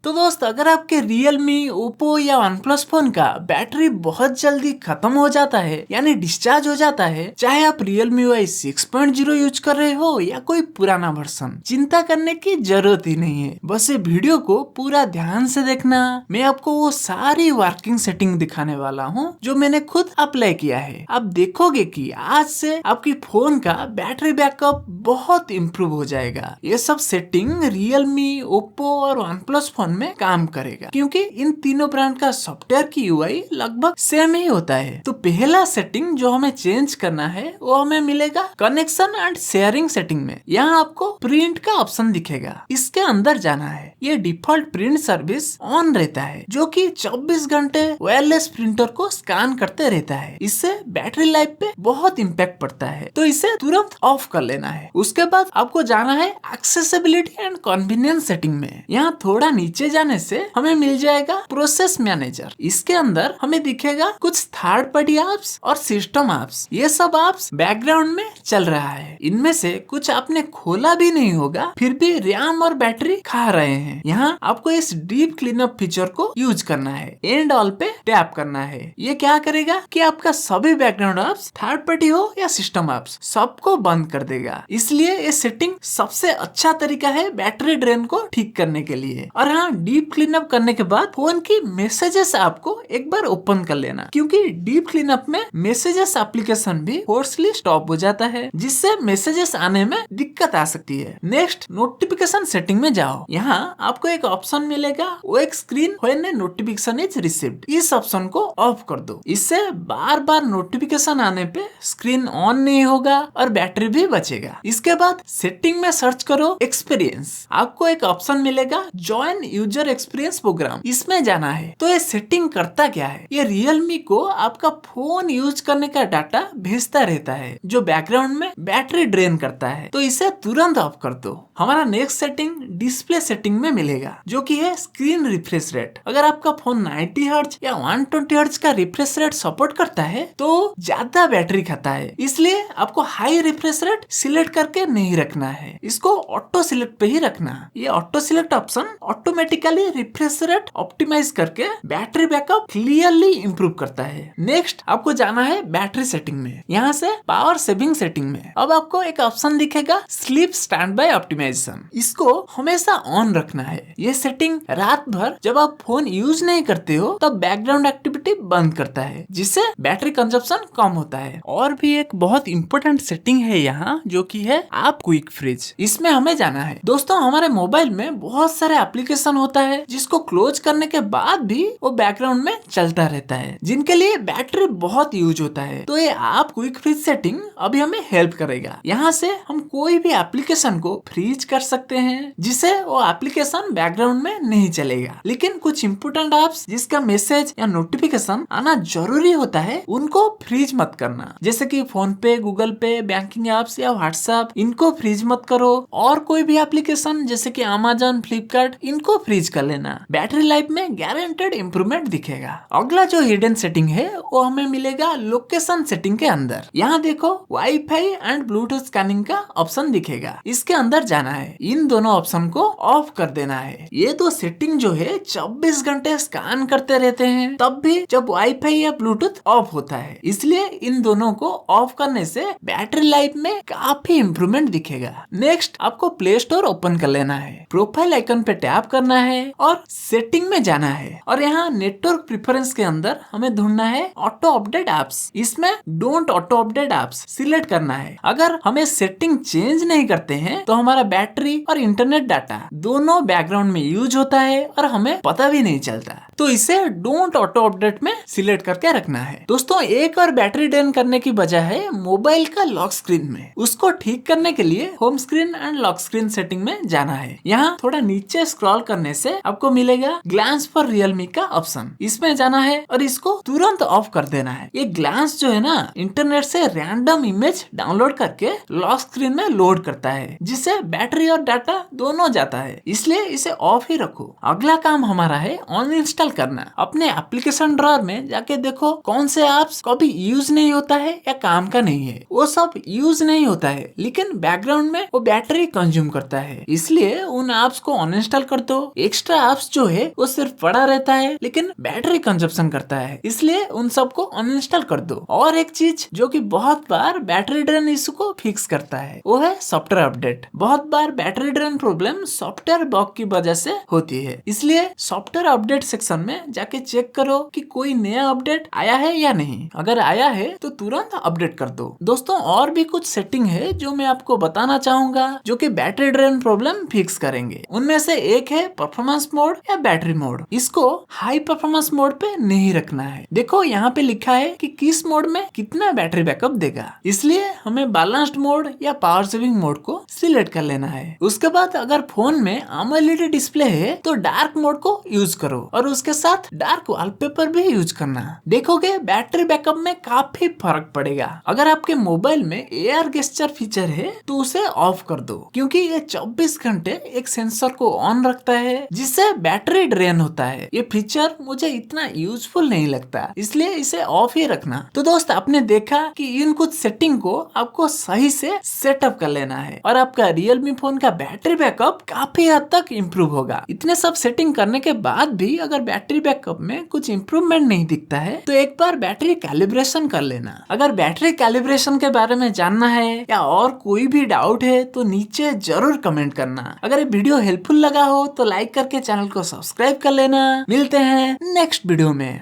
तो दोस्त, अगर आपके Realme, Oppo या OnePlus फोन का बैटरी बहुत जल्दी खत्म हो जाता है यानी डिस्चार्ज हो जाता है, चाहे आप Realme UI 6.0 यूज कर रहे हो या कोई पुराना वर्जन, चिंता करने की जरूरत ही नहीं है। बस ये वीडियो को पूरा ध्यान से देखना। मैं आपको वो सारी वर्किंग सेटिंग दिखाने वाला हूँ जो मैंने खुद अप्लाई किया है। आप देखोगे कि आज से आपकी फोन का बैटरी बैकअप बहुत इम्प्रूव हो जाएगा। ये सब सेटिंग Realme, Oppo और OnePlus फोन में काम करेगा, क्योंकि इन तीनों ब्रांड का सॉफ्टवेयर की यूआई लगभग सेम ही होता है। तो पहला सेटिंग जो हमें चेंज करना है वो हमें मिलेगा कनेक्शन एंड शेयरिंग सेटिंग में। यहाँ आपको प्रिंट का ऑप्शन दिखेगा, इसके अंदर जाना है। ये डिफॉल्ट प्रिंट सर्विस ऑन रहता है, जो कि 24 घंटे वायरलेस प्रिंटर को स्कैन करते रहता है। इससे बैटरी लाइफ पे बहुत इम्पैक्ट पड़ता है, तो इसे तुरंत ऑफ कर लेना है। उसके बाद आपको जाना है एक्सेसिबिलिटी एंड कन्वीनियंस सेटिंग में। यहाँ थोड़ा नीचे जाने से हमें मिल जाएगा प्रोसेस मैनेजर। इसके अंदर हमें दिखेगा कुछ थर्ड पार्टी एप्स और सिस्टम एप्स। ये सब एप्स बैकग्राउंड में चल रहा है। इनमें से कुछ आपने खोला भी नहीं होगा, फिर भी रैम और बैटरी खा रहे हैं। यहाँ आपको इस डीप क्लीनअप फीचर को यूज करना है। एंड ऑल पे टैप करना है। ये क्या करेगा कि आपका सभी बैकग्राउंड एप्स, थर्ड पार्टी हो या सिस्टम एप्स, सबको बंद कर देगा। इसलिए ये सेटिंग सबसे अच्छा तरीका है बैटरी ड्रेन को ठीक करने के लिए। और हाँ, डीप क्लीनअप करने के बाद फोन की मैसेजेस आपको एक बार ओपन कर लेना, क्योंकि डीप क्लीनअप में मैसेजेस एप्लीकेशन भी फोर्सली स्टॉप हो जाता है, जिससे मैसेजेस आने में दिक्कत आ सकती है। नेक्स्ट, नोटिफिकेशन सेटिंग में जाओ। यहाँ आपको एक ऑप्शन मिलेगा, wake screen when a notification is received. इस ऑप्शन को ऑफ कर दो। इससे बार बार नोटिफिकेशन आने पे स्क्रीन ऑन नहीं होगा और बैटरी भी बचेगा। इसके बाद सेटिंग में सर्च करो एक्सपीरियंस। आपको एक ऑप्शन मिलेगा, जॉइन यूजर एक्सपीरियंस प्रोग्राम। इसमें जाना है। तो ये सेटिंग करता क्या है? ये Realme को आपका फोन यूज करने का डाटा भेजता रहता है, जो बैकग्राउंड में बैटरी ड्रेन करता है। तो इसे तुरंत ऑफ कर दो। हमारा नेक्स्ट सेटिंग डिस्प्ले सेटिंग में मिलेगा, जो कि है स्क्रीन रिफ्रेश रेट। अगर आपका फोन 90 हर्ट्ज या 120 हर्ट्ज का रिफ्रेश रेट सपोर्ट करता है तो ज्यादा बैटरी खाता है, इसलिए आपको हाई रिफ्रेश रेट सिलेक्ट करके नहीं रखना है। इसको ऑटो सिलेक्ट पे ही रखना। ये auto select option automatically refresh rate optimise करके बैटरी बैकअप क्लियरली इंप्रूव करता है। नेक्स्ट, आपको जाना है बैटरी सेटिंग में। यहाँ से पावर सेविंग सेटिंग में अब आपको एक ऑप्शन दिखेगा, स्लीप स्टैंड बाय ऑप्टिमाइजेशन। इसको हमेशा ऑन रखना है। ये सेटिंग रात भर जब आप फोन यूज नहीं करते हो तब बैकग्राउंड एक्टिविटी बंद करता है, जिससे बैटरी कंजप्शन कम होता है। और भी एक बहुत इंपॉर्टेंट सेटिंग है यहाँ, जो की है आप क्विक फ्रीज। इसमें हमें जाना है। दोस्तों, हमारे मोबाइल में बहुत सारे एप्लीकेशन होता है जिसको क्लोज करने के बाद भी वो बैकग्राउंड में चलता रहता है, जिनके लिए बैटरी बहुत यूज होता है। तो ये आप क्विक फ्रीज सेटिंग अभी हमें हेल्प करेगा। यहाँ से हम कोई भी एप्लीकेशन को फ्रीज कर सकते हैं, जिसे वो एप्लीकेशन बैकग्राउंड में नहीं चलेगा। लेकिन कुछ इंपोर्टेंट एप्स जिसका मैसेज या नोटिफिकेशन आना जरूरी होता है, उनको फ्रीज मत करना। जैसे कि फोन पे, गूगल पे, बैंकिंग एप्स या व्हाट्सएप, इनको फ्रीज मत करो। और कोई भी एप्लीकेशन जैसे कि अमेजन, फ्लिपकार्ट, इनको फ्रीज कर लेना। बैटरी लाइफ में गारंटेड इंप्रूवमेंट दिखेगा। अगला जो हिडन सेटिंग है वो हमें मिलेगा लोकेशन सेटिंग के अंदर। यहाँ देखो, वाईफाई एंड ब्लूटूथ स्कैनिंग का ऑप्शन दिखेगा। इसके अंदर जाना है। इन दोनों ऑप्शन को ऑफ कर देना है। ये दो सेटिंग जो है 24 घंटे स्कैन करते रहते हैं, तब भी जब वाईफाई या ब्लूटूथ ऑफ होता है। इसलिए इन दोनों को ऑफ करने से बैटरी लाइफ में काफी इंप्रूवमेंट दिखेगा। नेक्स्ट, आपको प्ले स्टोर ओपन कर लेना है। प्रोफाइल आइकन पे टैप करना है और सेटिंग में जाना है। और यहाँ नेटवर्क प्रेफरेंस के अंदर हमें ढूंढना है ऑटो अपडेट एप्स। इसमें don't auto update apps select करना है। अगर हमें सेटिंग चेंज नहीं करते हैं तो हमारा बैटरी और इंटरनेट डाटा दोनों बैकग्राउंड में यूज होता है और हमें पता भी नहीं चलता। तो इसे डोंट ऑटो अपडेट में सिलेक्ट करके रखना है। दोस्तों, एक और बैटरी ड्रेन करने की वजह है मोबाइल का लॉक स्क्रीन में। उसको ठीक करने के लिए home screen and lock screen setting में जाना है। यहाँ थोड़ा नीचे स्क्रॉल करने से आपको मिलेगा ग्लांस फॉर Realme का ऑप्शन। इसमें जाना है और इसको तुरंत ऑफ कर देना है। ये ग्लांस जो है ना, इंटरनेट से रैंडम इमेज डाउनलोड करके लॉक स्क्रीन में लोड करता है, जिससे बैटरी और डाटा दोनों जाता है। इसलिए इसे ऑफ ही रखो। अगला काम हमारा है अनइंस्टॉल इंस्टॉल करना। अपने एप्लीकेशन ड्रॉअर में जाके देखो कौन से ऐप्स कभी यूज नहीं होता है या काम का नहीं है। वो सब यूज नहीं होता है लेकिन बैकग्राउंड में वो बैटरी कंज्यूम करता है, इसलिए उन ऐप्स को अनइंस्टॉल कर दो। एक्स्ट्रा ऐप्स जो है वो सिर्फ पड़ा रहता है लेकिन बैटरी कंजप्शन करता है, इसलिए उन सबको अनइंस्टॉल कर दो। और एक चीज जो कि बहुत बार बैटरी ड्रेन इशू को फिक्स करता है वो है सॉफ्टवेयर अपडेट। बहुत बार battery drain problem software bug की वजह से होती है, इसलिए सॉफ्टवेयर अपडेट सेक्शन में जाके चेक करो कि कोई नया अपडेट आया है या नहीं। अगर आया है तो तुरंत अपडेट कर दो। दोस्तों और भी कुछ सेटिंग है जो मैं आपको बताना चाहूंगा जो कि बैटरी ड्रेन प्रॉब्लम फिक्स करेंगे। उनमें से एक है परफॉर्मेंस मोड या बैटरी मोड। इसको हाई परफॉर्मेंस मोड पे नहीं रखना है। देखो यहाँ पे लिखा है कि किस मोड में कितना बैटरी बैकअप देगा, इसलिए हमें बैलेंस्ड मोड या पावर सेविंग मोड को सिलेक्ट कर लेना है। उसके बाद अगर फोन में AMOLED डिस्प्ले है तो डार्क मोड को यूज करो और उसके साथ डार्क वॉलपेपर भी यूज करना। देखोगे बैटरी बैकअप में काफी फर्क पड़ेगा। अगर आपके मोबाइल में AR गेस्चर फीचर है तो उसे ऑफ कर दो, क्योंकि ये 24 घंटे एक सेंसर को ऑन रखता है जिससे बैटरी ड्रेन होता है। ये फीचर मुझे इतना यूजफुल नहीं लगता, इसलिए इसे ऑफ ही रखना। तो दोस्त आपने देखा कि इन कुछ सेटिंग को आपको सही से सेटअप कर लेना है और आपका Realme फोन का बैटरी बैकअप काफी हद तक इम्प्रूव होगा। इतने सब सेटिंग करने के बाद भी अगर बैटरी बैकअप में कुछ इम्प्रूवमेंट नहीं दिखता है तो एक बार बैटरी कैलिब्रेशन कर लेना। अगर बैटरी कैलिब्रेशन के बारे में जानना है या और कोई भी डाउट है तो नीचे जरूर कमेंट करना। अगर ये वीडियो हेल्पफुल लगा हो तो लाइक करके चैनल को सब्सक्राइब कर लेना। मिलते हैं नेक्स्ट वीडियो में।